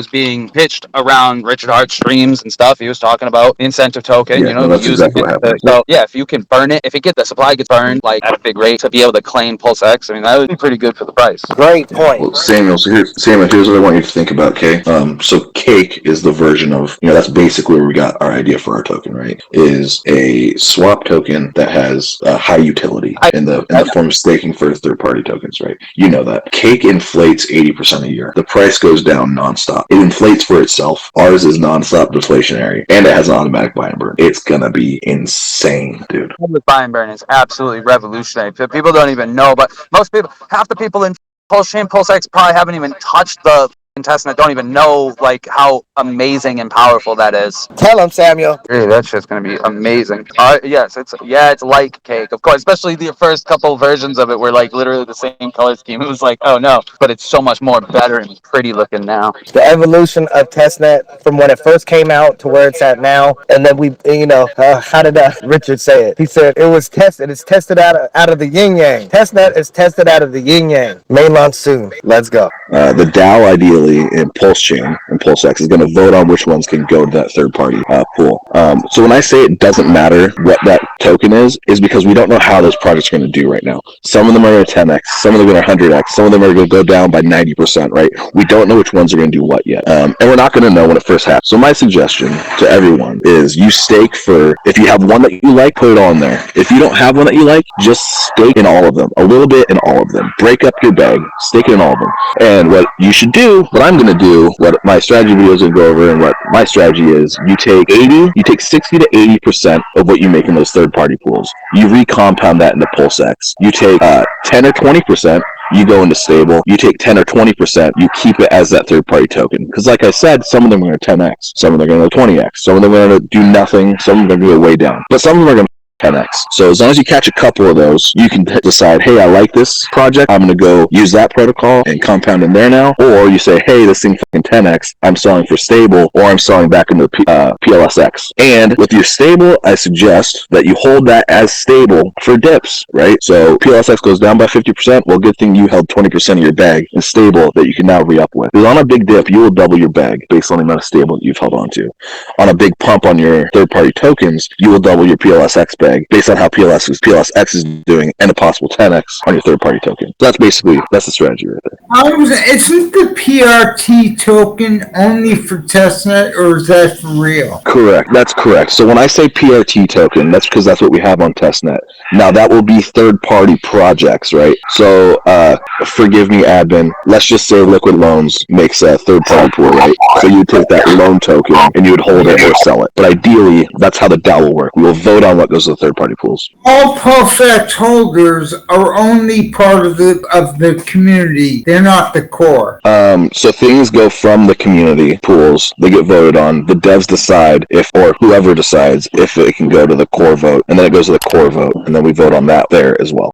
was being pitched around Richard Hart streams and stuff. He was talking about the incentive token, Yeah, no, that's exactly what happened. So yeah, if you can burn it, if the supply gets burned like at a big rate to be able to claim Pulsex, I mean, that would be pretty good for the price. Great point. Well, Samuel, here's what I want you to think about, Kay. So Cake is the version of, that's basically where we got our idea for our token, right? Is a swap token that has high utility in the form of staking for third-party tokens, right? You know that. Cake inflates 80% a year. The price goes down nonstop. It inflates for itself. Ours is nonstop deflationary, and it has an automatic buy and burn. It's gonna be insane, dude. The buy and burn is absolutely revolutionary. People don't even know, but most people, half the people in PulseChain, PulseX probably haven't even touched the testnet, don't even know like how amazing and powerful that is. Tell them, Samuel. Really, that shit's gonna be amazing. Yes, it's like Cake, of course. Especially the first couple versions of it were like literally the same color scheme. It was like, oh no, but it's so much more better and pretty looking now. The evolution of testnet from when it first came out to where it's at now, and then we, how did Richard say it? He said it was tested. It's tested out of the yin yang. Testnet is tested out of the yin yang. Mainland soon. Let's go. The DAO ideally in PulseChain and PulseX is going to vote on which ones can go to that third-party pool. So when I say it doesn't matter what that token is because we don't know how those projects are going to do right now. Some of them are going to 10x, some of them are going to 100x, some of them are going to go down by 90%, right? We don't know which ones are going to do what yet. And we're not going to know when it first happens. So my suggestion to everyone is you stake for, if you have one that you like, put it on there. If you don't have one that you like, just stake in all of them, a little bit in all of them. Break up your bag, stake it in all of them. And what you should do, what I'm going to do, what my strategy video is going to go over, and what my strategy is, you take 60 to 80% of what you make in those third-party pools. You recompound that into PulseX. You take 10 or 20%, you go into stable. You take 10 or 20%, you keep it as that third-party token. Because like I said, some of them are going to 10x, some of them are going to 20x, some of them are going to do nothing, some of them are going to go way down. But some of them are going to 10x. So as long as you catch a couple of those, you can decide, hey, I like this project, I'm going to go use that protocol and compound in there now. Or you say, hey, this thing fucking 10x, I'm selling for stable, or I'm selling back into PLSX. And with your stable, I suggest that you hold that as stable for dips, right? So PLSX goes down by 50%, well, good thing you held 20% of your bag in stable that you can now re-up with. Because on a big dip, you will double your bag based on the amount of stable that you've held on to. On a big pump on your third-party tokens, you will double your PLSX bag based on how PLSX is doing and a possible 10x on your third-party token. So that's the strategy right there. Isn't the PRT token only for testnet, or is that for real? Correct. That's correct. So when I say PRT token, that's because that's what we have on testnet. Now that will be third-party projects, right? So forgive me, admin. Let's just say Liquid Loans makes a third-party pool, right? So you take that loan token and you would hold it or sell it. But ideally, that's how the DAO will work. We will vote on what goes to the third-party pools. All Pulsex holders are only part of the community. They're not the core. So things go from the community pools. They get voted on. The devs decide or whoever decides if it can go to the core vote, and then it goes to the core vote, and then we vote on that there as well.